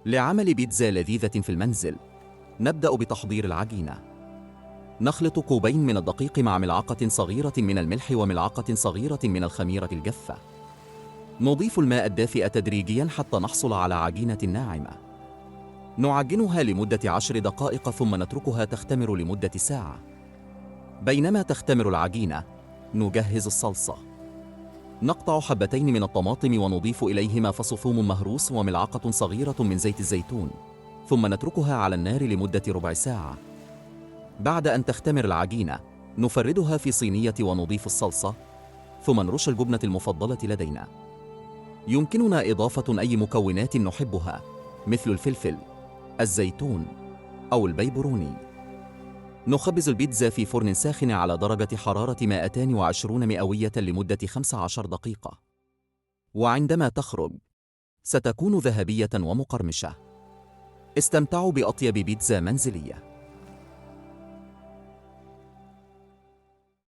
لعمل بيتزا لذيذة في المنزل، نبدأ بتحضير العجينة. نخلط كوبين من الدقيق مع ملعقة صغيرة من الملح وملعقة صغيرة من الخميرة الجافة. نضيف الماء الدافئ تدريجياً حتى نحصل على عجينة ناعمة. نعجنها لمدة 10 دقائق ثم نتركها تختمر لمدة ساعة. بينما تختمر العجينة، نجهز الصلصة. نقطع حبتين من الطماطم ونضيف إليهما فص ثوم مهروس وملعقة صغيرة من زيت الزيتون، ثم نتركها على النار لمدة ربع ساعة. بعد أن تختمر العجينة، نفردها في صينية ونضيف الصلصة، ثم نرش الجبنة المفضلة لدينا. يمكننا إضافة أي مكونات نحبها مثل الفلفل، الزيتون أو البيبروني. نخبز البيتزا في فرن ساخن على درجة حرارة 220 مئوية لمدة 15 دقيقة. وعندما تخرج، ستكون ذهبية ومقرمشة. استمتعوا بأطيب بيتزا منزلية.